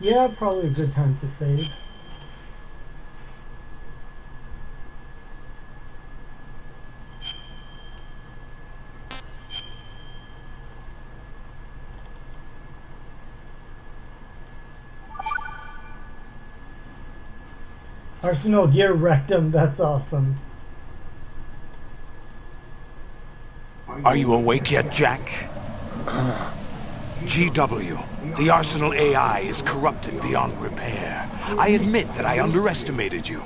Yeah, probably a good time to save. Arsenal gear wrecked him. That's awesome. Are you awake yet, Jack? GW, the Arsenal AI is corrupted beyond repair. I admit that I underestimated you.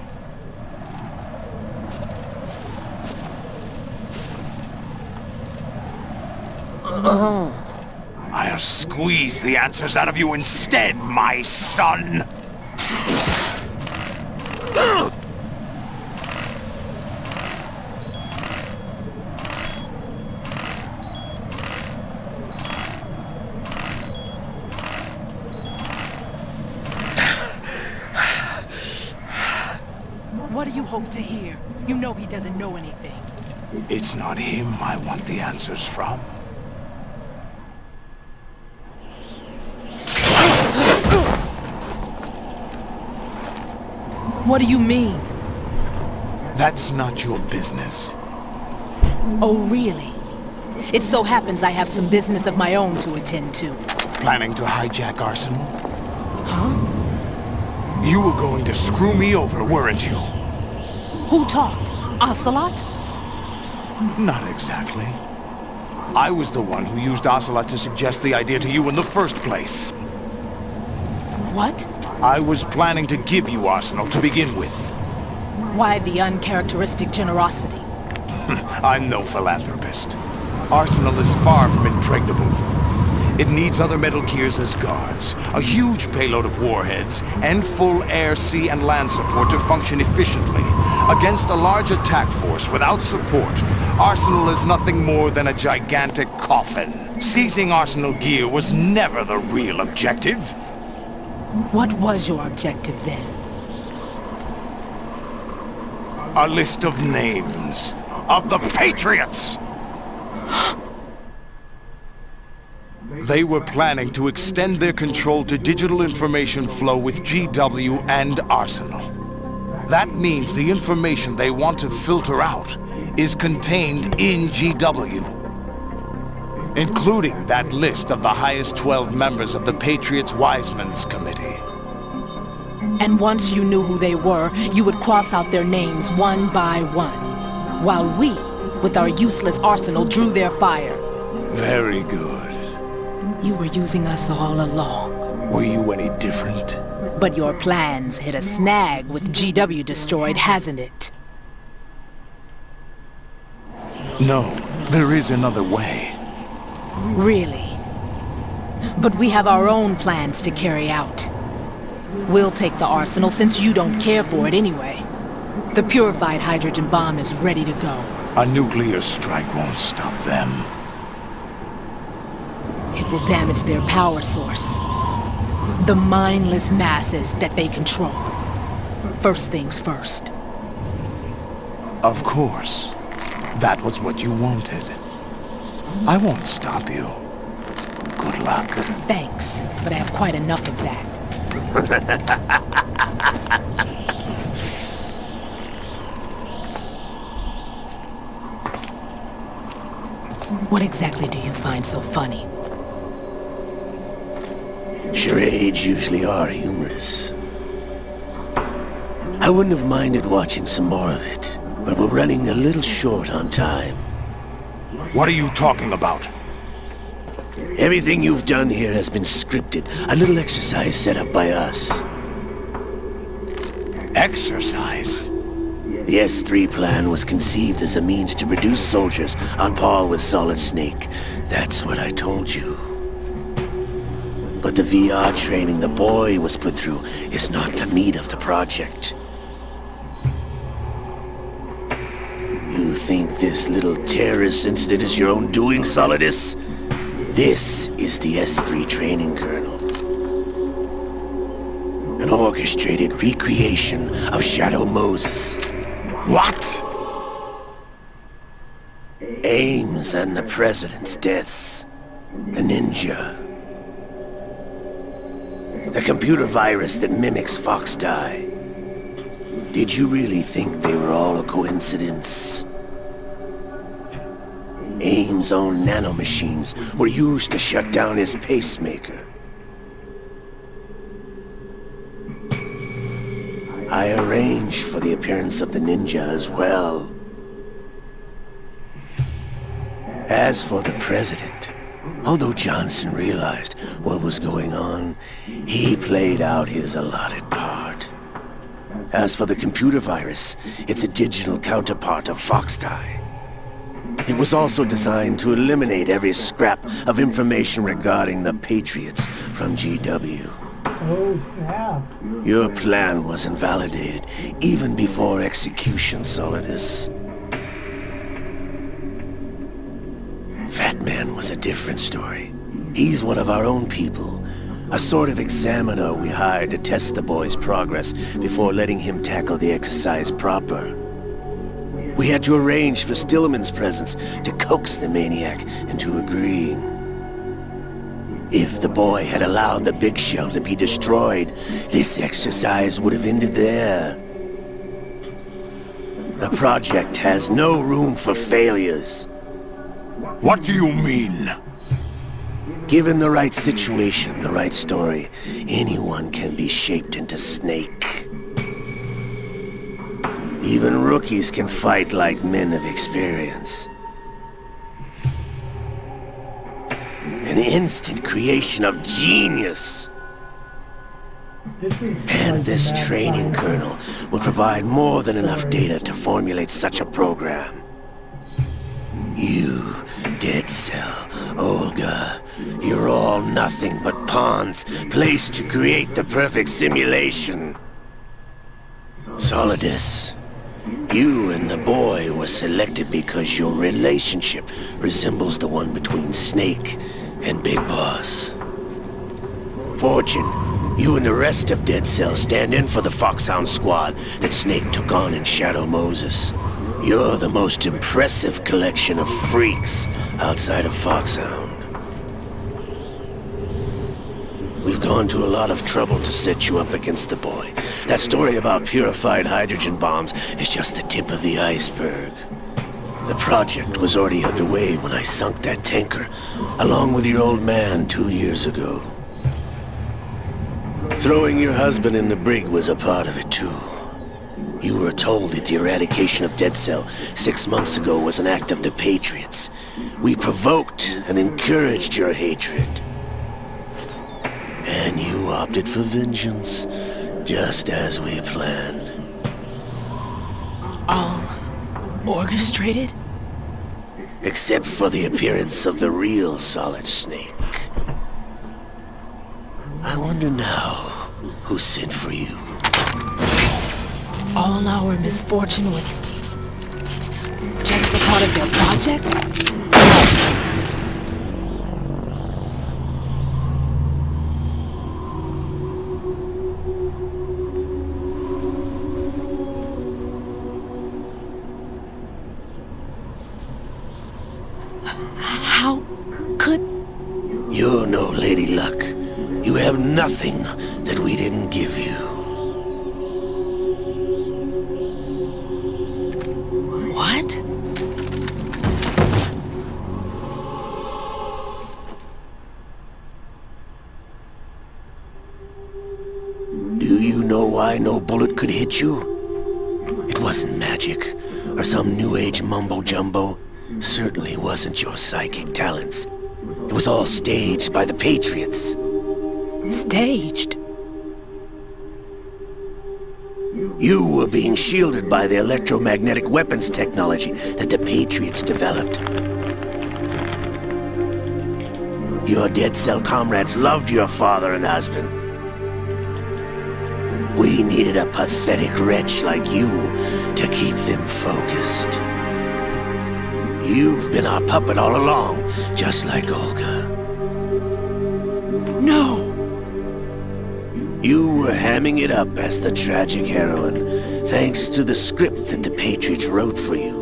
I'll squeeze the answers out of you instead, my son! What do you hope to hear? You know he doesn't know anything. It's not him I want the answers from. What do you mean? That's not your business. Oh, really? It so happens I have some business of my own to attend to. Planning to hijack Arsenal? Huh? You were going to screw me over, weren't you? Who talked? Ocelot? Not exactly. I was the one who used Ocelot to suggest the idea to you in the first place. What? I was planning to give you Arsenal to begin with. Why the uncharacteristic generosity? I'm no philanthropist. Arsenal is far from impregnable. It needs other Metal Gears as guards, a huge payload of warheads, and full air, sea, and land support to function efficiently. Against a large attack force without support, Arsenal is nothing more than a gigantic coffin. Seizing Arsenal gear was never the real objective. What was your objective then? A list of names of the Patriots! They were planning to extend their control to digital information flow with GW and Arsenal. That means the information they want to filter out is contained in GW, including that list of the highest 12 members of the Patriots Wiseman's Committee. And once you knew who they were, you would cross out their names one by one, while we, with our useless arsenal, drew their fire. Very good. You were using us all along. Were you any different? But your plans hit a snag with GW destroyed, hasn't it? No, there is another way. Really? But we have our own plans to carry out. We'll take the arsenal since you don't care for it anyway. The purified hydrogen bomb is ready to go. A nuclear strike won't stop them. It will damage their power source. The mindless masses that they control. First things first. Of course. That was what you wanted. I won't stop you. Good luck. Thanks, but I have quite enough of that. What exactly do you find so funny? Charades usually are humorous. I wouldn't have minded watching some more of it, but we're running a little short on time. What are you talking about? Everything you've done here has been scripted, a little exercise set up by us. Exercise? The S3 plan was conceived as a means to reduce soldiers on par with Solid Snake. That's what I told you. But the VR training the boy was put through is not the meat of the project. You think this little terrorist incident is your own doing, Solidus? This is the S3 training kernel. An orchestrated recreation of Shadow Moses. What? Ames and the President's deaths. The ninja. The computer virus that mimics Foxdie. Did you really think they were all a coincidence? AIM's own nanomachines were used to shut down his pacemaker. I arranged for the appearance of the ninja as well. As for the president, although Johnson realized what was going on, he played out his allotted part. As for the computer virus, it's a digital counterpart of Foxdie. It was also designed to eliminate every scrap of information regarding the Patriots from GW. Oh, snap. Your plan was invalidated even before execution, Solidus. Fat Man was a different story. He's one of our own people. A sort of examiner we hired to test the boy's progress before letting him tackle the exercise proper. We had to arrange for Stillman's presence to coax the maniac into agreeing. If the boy had allowed the big shell to be destroyed, this exercise would have ended there. The project has no room for failures. What do you mean? Given the right situation, the right story, anyone can be shaped into Snake. Even rookies can fight like men of experience. An instant creation of genius. This is And like this mad training science. kernel will provide more than enough Sorry. data to formulate such a program. You, Dead Cell, Olga, you're all nothing but pawns placed to create the perfect simulation. Solidus, you and the boy were selected because your relationship resembles the one between Snake and Big Boss. Fortune, you and the rest of Dead Cell stand in for the Foxhound squad that Snake took on in Shadow Moses. You're the most impressive collection of freaks outside of Foxhound. We've gone to a lot of trouble to set you up against the boy. That story about purified hydrogen bombs is just the tip of the iceberg. The project was already underway when I sunk that tanker, along with your old man 2 years ago. Throwing your husband in the brig was a part of it too. You were told that the eradication of Dead Cell 6 months ago was an act of the Patriots. We provoked and encouraged your hatred. And you opted for vengeance, just as we planned. All orchestrated? Except for the appearance of the real Solid Snake. I wonder now who sent for you. All our misfortune was just a part of their project? How could... You're no Lady Luck. You have nothing that we didn't give you. What? Do you know why no bullet could hit you? It wasn't magic, or some new age mumbo-jumbo. Certainly wasn't your psychic talents. It was all staged by the Patriots. Staged? You were being shielded by the electromagnetic weapons technology that the Patriots developed. Your Dead Cell comrades loved your father and husband. We needed a pathetic wretch like you to keep them focused. You've been our puppet all along, just like Olga. No! You were hamming it up as the tragic heroine, thanks to the script that the Patriots wrote for you.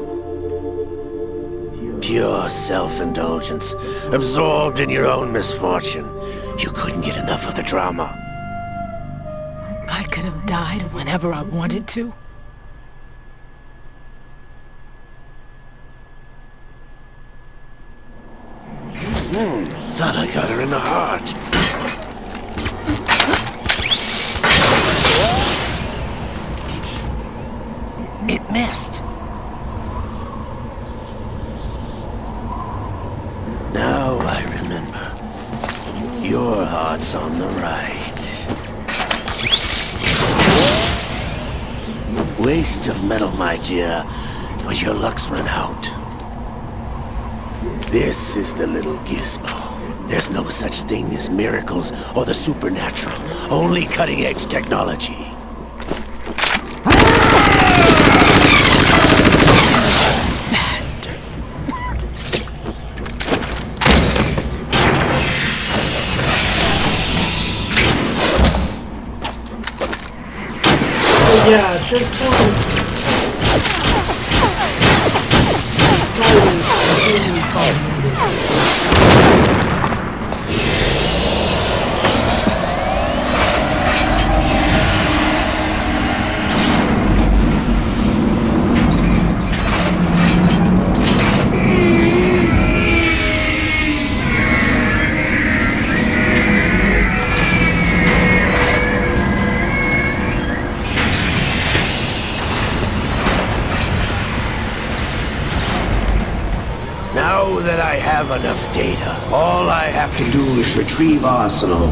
Pure self-indulgence, absorbed in your own misfortune. You couldn't get enough of the drama. I could have died whenever I wanted to. Thought I got her in the heart. It missed. Now I remember. Your heart's on the right. Waste of metal, my dear, but your luck's run out. This is the little gizmo. There's no such thing as miracles or the supernatural. Only cutting-edge technology. Bastard. Yeah, at this point, probably completely called. Now that I have enough data, all I have to do is retrieve Arsenal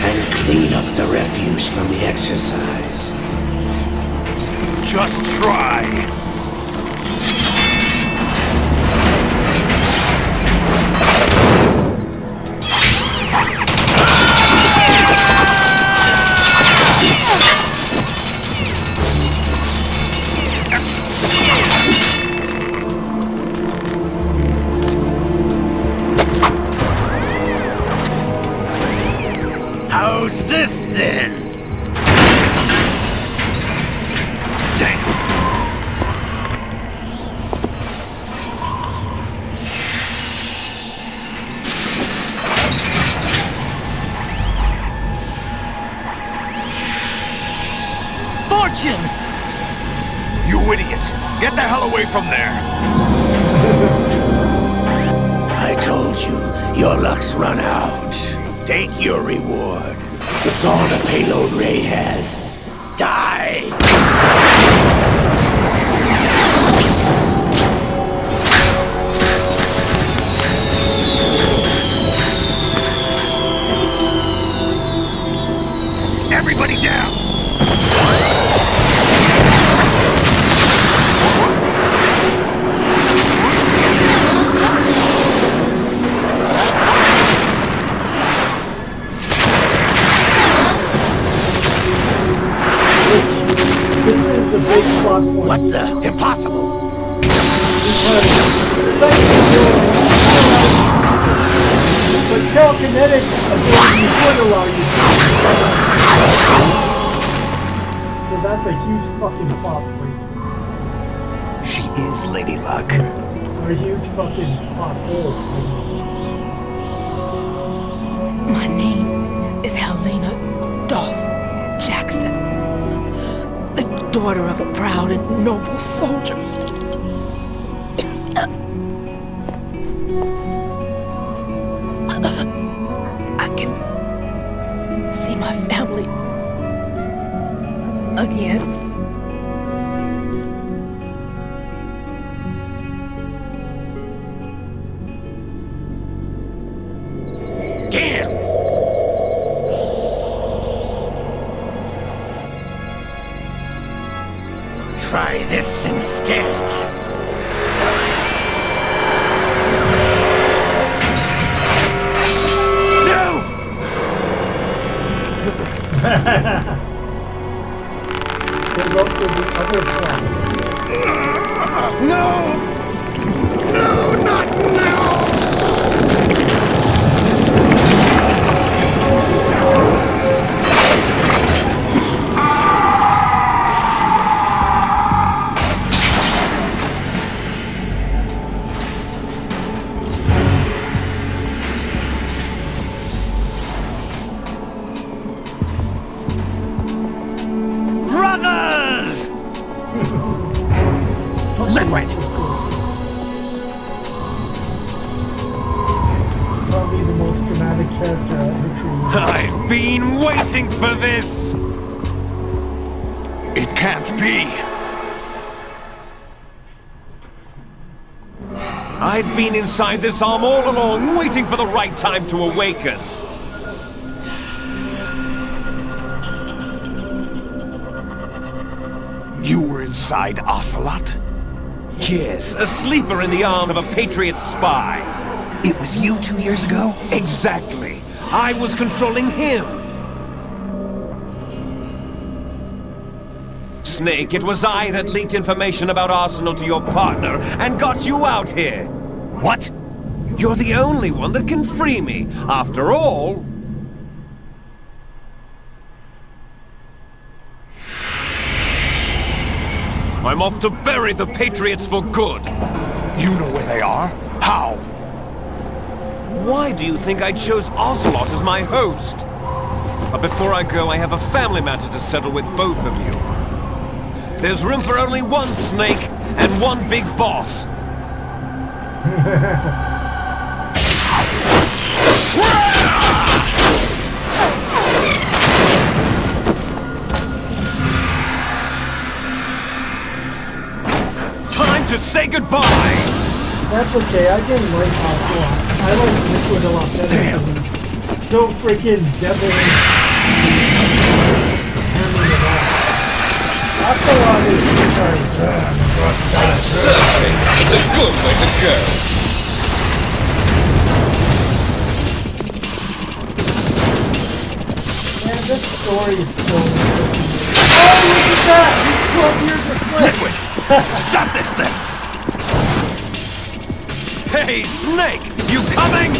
and clean up the refuse from the exercise. Just try. How's this then? Damn. Fortune! You idiot! Get the hell away from there! I told you, your luck's run out. Take your reward. It's all the payload Ray has. Die! Everybody down! This is the big plot point. What the? Impossible! But telekinetic ability would allow you to. So that's a huge fucking plot point. She is Lady Luck. Or a huge fucking plot hole. My name is Helena Dolph Jackson, the daughter of a proud and noble soldier. I can see my family again. Damn! Try this instead. No! There's also the other plot. No! No, not now! I've been waiting for this! It can't be! I've been inside this arm all along, waiting for the right time to awaken. You were inside Ocelot? Yes, a sleeper in the arm of a Patriot spy. It was you 2 years ago? Exactly. I was controlling him. Snake, it was I that leaked information about Arsenal to your partner and got you out here. What? You're the only one that can free me. After all... I'm off to bury the Patriots for good. You know where they are? How? Why do you think I chose Ocelot as my host? But before I go, I have a family matter to settle with both of you. There's room for only one Snake and one big boss. Time to say goodbye! That's okay, I didn't like Ocelot. I like Liquid a lot better. Damn. So freaking devilish. Handling it off. Ocelot is sorry. Certainly, it's a good way to go. Man, this story is so interesting. Oh, look at that! He's 12 years of Liquid! Stop this thing! Hey, Snake! You coming?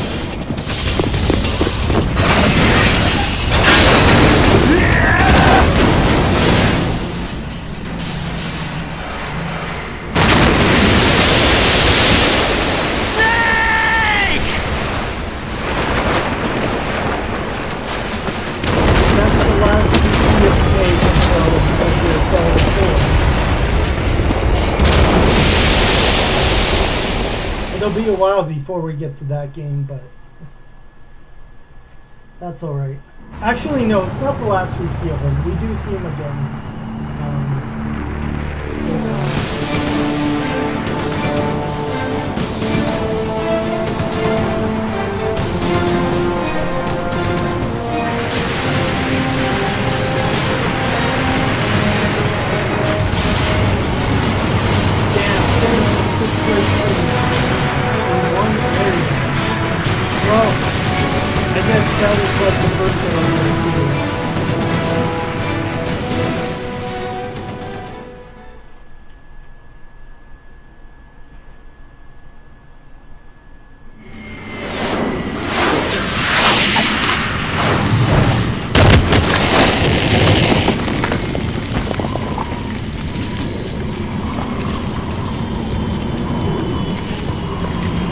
That's the last CP of Snake until Metal Gear Solid 4. It'll be a while before we get to that game, but that's alright. Actually, no, it's not the last we see of him. We do see him again. Well, I guess that was what the first one I wanted to do.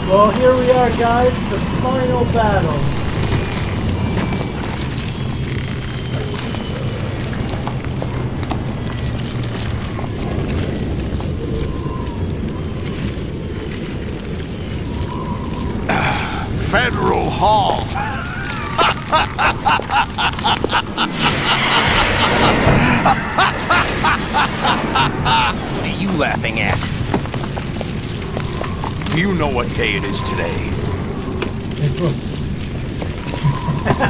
Well, here we are, guys, the final battle. Federal Hall! What are you laughing at? Do you know what day it is today?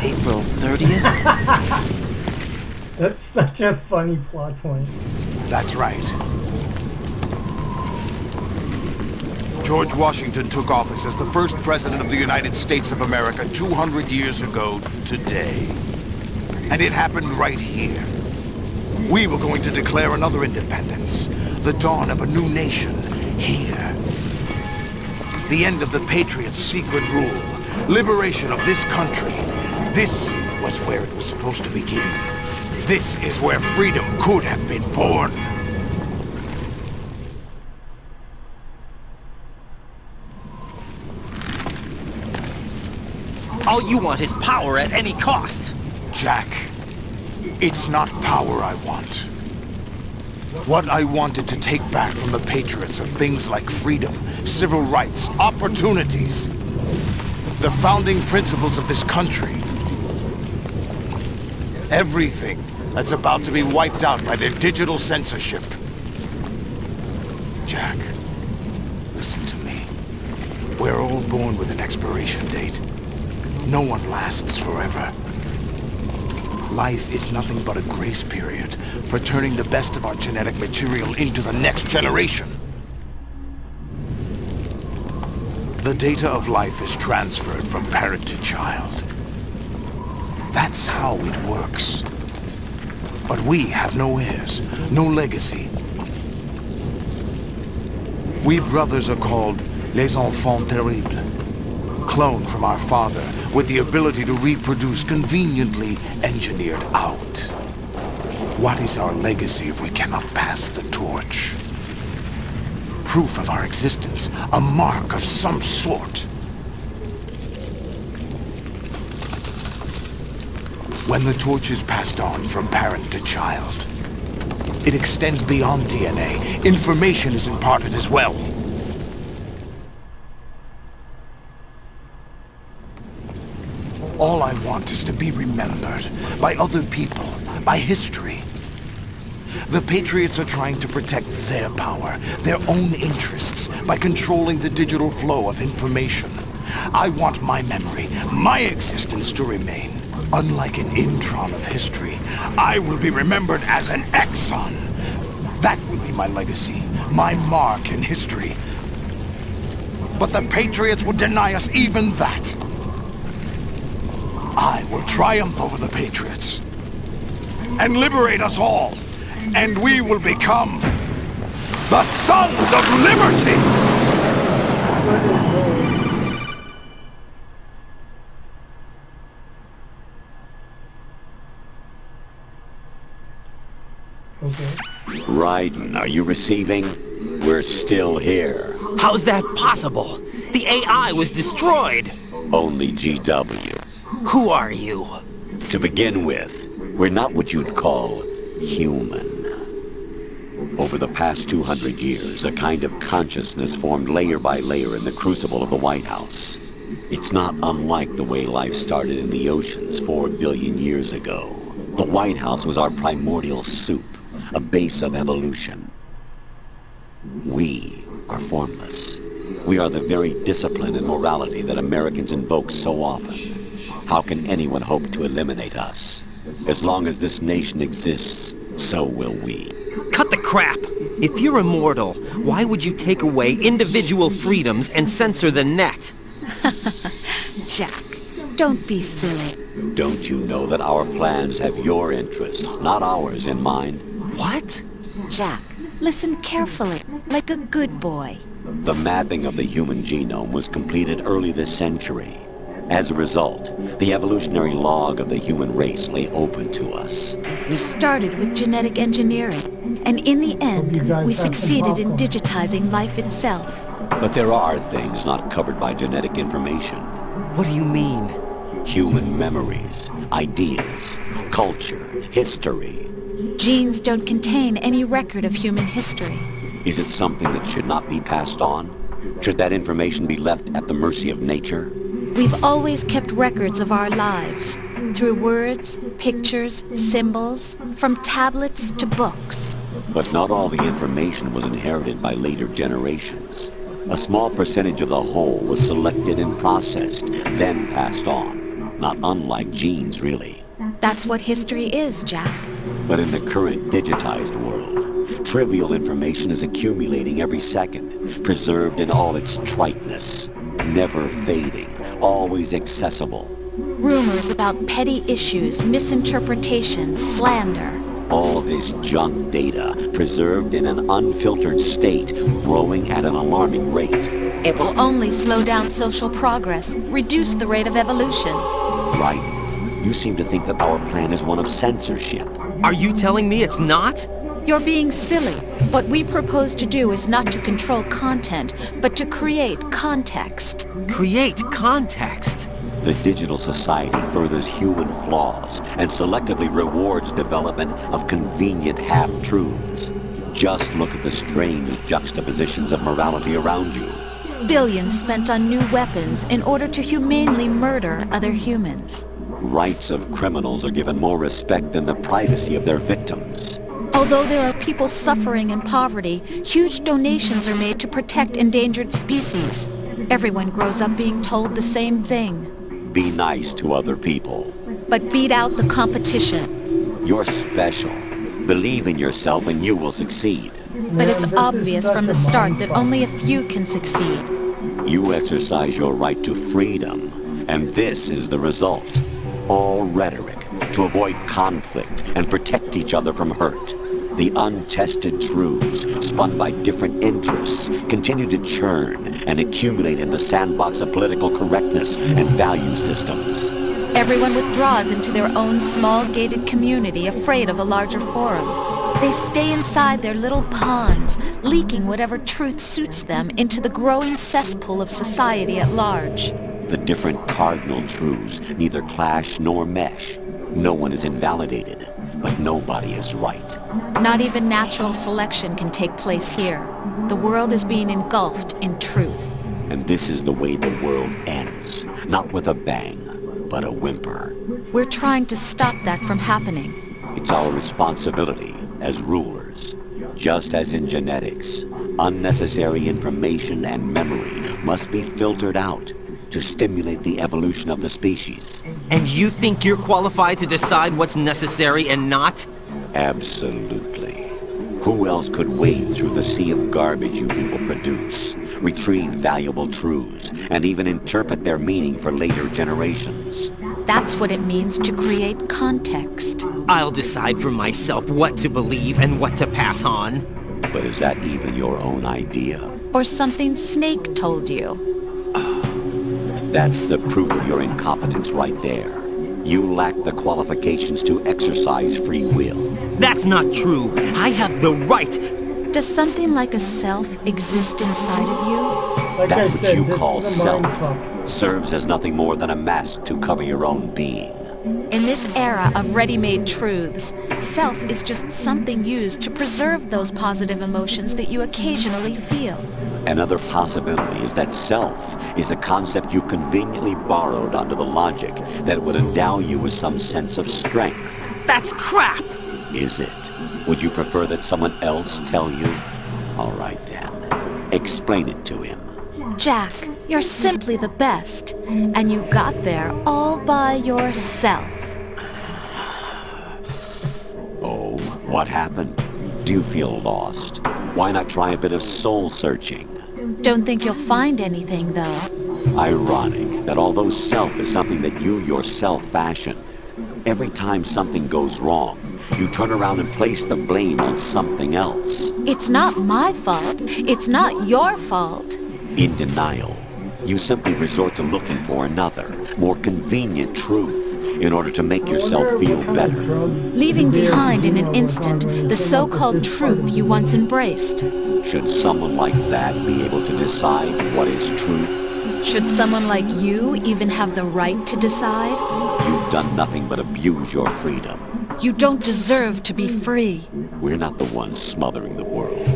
April 30th? That's such a funny plot point. That's right. George Washington took office as the first president of the United States of America 200 years ago today. And it happened right here. We were going to declare another independence, the dawn of a new nation, here. The end of the Patriots' secret rule, liberation of this country. This was where it was supposed to begin. This is where freedom could have been born. All you want is power at any cost. Jack, it's not power I want. What I wanted to take back from the Patriots are things like freedom, civil rights, opportunities. the founding principles of this country. Everything that's about to be wiped out by their digital censorship. Jack, listen to me. We're all born with an expiration date. No one lasts forever. Life is nothing but a grace period for turning the best of our genetic material into the next generation. The data of life is transferred from parent to child. That's how it works. But we have no heirs, no legacy. We brothers are called les enfants terribles. Cloned from our father, with the ability to reproduce conveniently engineered out. What is our legacy if we cannot pass the torch? Proof of our existence, a mark of some sort. When the torch is passed on from parent to child, it extends beyond DNA. Information is imparted as well. All I want is to be remembered by other people, by history. The Patriots are trying to protect their power, their own interests, by controlling the digital flow of information. I want my memory, my existence to remain. Unlike an intron of history, I will be remembered as an exon. That will be my legacy, my mark in history. But the Patriots would deny us even that. I will triumph over the Patriots and liberate us all, and we will become the Sons of Liberty! Okay. Raiden, are you receiving? We're still here. How's that possible? The AI was destroyed. Only GW. Who are you? To begin with, we're not what you'd call human. Over the past 200 years, a kind of consciousness formed layer by layer in the crucible of the White House. It's not unlike the way life started in the oceans 4 billion years ago. The White House was our primordial soup, a base of evolution. We are formless. We are the very discipline and morality that Americans invoke so often. How can anyone hope to eliminate us? As long as this nation exists, so will we. Cut the crap! If you're immortal, why would you take away individual freedoms and censor the net? Jack, don't be silly. Don't you know that our plans have your interests, not ours, in mind? What? Jack, listen carefully, like a good boy. The mapping of the human genome was completed early this century. As a result, the evolutionary log of the human race lay open to us. We started with genetic engineering, and in the end, we succeeded in digitizing life itself. But there are things not covered by genetic information. What do you mean? Human memories, ideas, culture, history. Genes don't contain any record of human history. Is it something that should not be passed on? Should that information be left at the mercy of nature? We've always kept records of our lives, through words, pictures, symbols, from tablets to books. But not all the information was inherited by later generations. A small percentage of the whole was selected and processed, then passed on. Not unlike genes, really. That's what history is, Jack. But in the current digitized world, trivial information is accumulating every second, preserved in all its triteness, never fading, always accessible. Rumors about petty issues, misinterpretations, slander. All this junk data, preserved in an unfiltered state, growing at an alarming rate. It will only slow down social progress, reduce the rate of evolution. Right. You seem to think that our plan is one of censorship. Are you telling me it's not? You're being silly. What we propose to do is not to control content, but to create context. Create context? The digital society furthers human flaws and selectively rewards development of convenient half-truths. Just look at the strange juxtapositions of morality around you. Billions spent on new weapons in order to humanely murder other humans. Rights of criminals are given more respect than the privacy of their victims. Although there are people suffering in poverty, huge donations are made to protect endangered species. Everyone grows up being told the same thing. Be nice to other people. But beat out the competition. You're special. Believe in yourself and you will succeed. But it's obvious from the start that only a few can succeed. You exercise your right to freedom, and this is the result. All rhetoric to avoid conflict and protect each other from hurt. The untested truths, spun by different interests, continue to churn and accumulate in the sandbox of political correctness and value systems. Everyone withdraws into their own small gated community, afraid of a larger forum. They stay inside their little ponds, leaking whatever truth suits them into the growing cesspool of society at large. The different cardinal truths neither clash nor mesh. No one is invalidated, but nobody is right. Not even natural selection can take place here. The world is being engulfed in truth. And this is the way the world ends. Not with a bang, but a whimper. We're trying to stop that from happening. It's our responsibility as rulers. Just as in genetics, unnecessary information and memory must be filtered out to stimulate the evolution of the species. And you think you're qualified to decide what's necessary and not? Absolutely. Who else could wade through the sea of garbage you people produce, retrieve valuable truths, and even interpret their meaning for later generations? That's what it means to create context. I'll decide for myself what to believe and what to pass on. But is that even your own idea? Or something Snake told you? That's the proof of your incompetence right there. You lack the qualifications to exercise free will. That's not true. I have the right. Does something like a self exist inside of you? Like That I which said, you this call is a mind self fuck. serves as nothing more than a mask to cover your own being. In this era of ready-made truths, self is just something used to preserve those positive emotions that you occasionally feel. Another possibility is that self is a concept you conveniently borrowed under the logic that it would endow you with some sense of strength. That's crap! Is it? Would you prefer that someone else tell you? All right then. Explain it to him. Jack, you're simply the best, and you got there all by yourself. Oh, what happened? Do you feel lost? Why not try a bit of soul searching? Don't think you'll find anything, though. Ironic that although self is something that you yourself fashioned, every time something goes wrong, you turn around and place the blame on something else. It's not my fault. It's not your fault. In denial, you simply resort to looking for another, more convenient truth in order to make yourself feel better. Leaving behind in an instant the so-called truth you once embraced. Should someone like that be able to decide what is truth? Should someone like you even have the right to decide? You've done nothing but abuse your freedom. You don't deserve to be free. We're not the ones smothering the world.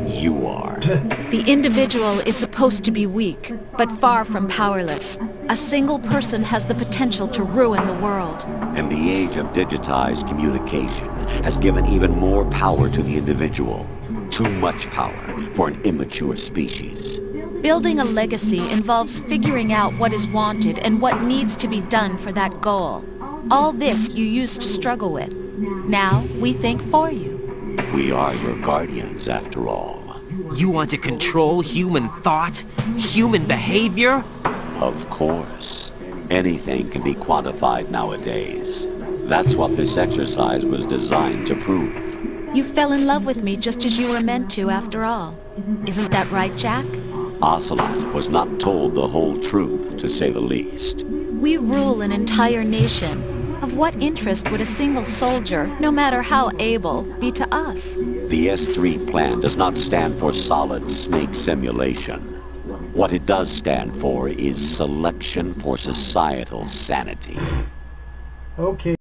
You are. The individual is supposed to be weak, but far from powerless. A single person has the potential to ruin the world. And the age of digitized communication has given even more power to the individual. Too much power for an immature species. Building a legacy involves figuring out what is wanted and what needs to be done for that goal. All this you used to struggle with. Now we think for you. We are your guardians, after all. You want to control human thought? Human behavior? Of course. Anything can be quantified nowadays. That's what this exercise was designed to prove. You fell in love with me just as you were meant to, after all. Isn't that right, Jack? Ocelot was not told the whole truth, to say the least. We rule an entire nation. Of what interest would a single soldier, no matter how able, be to us? The S3 plan does not stand for solid snake simulation. What it does stand for is selection for societal sanity. Okay.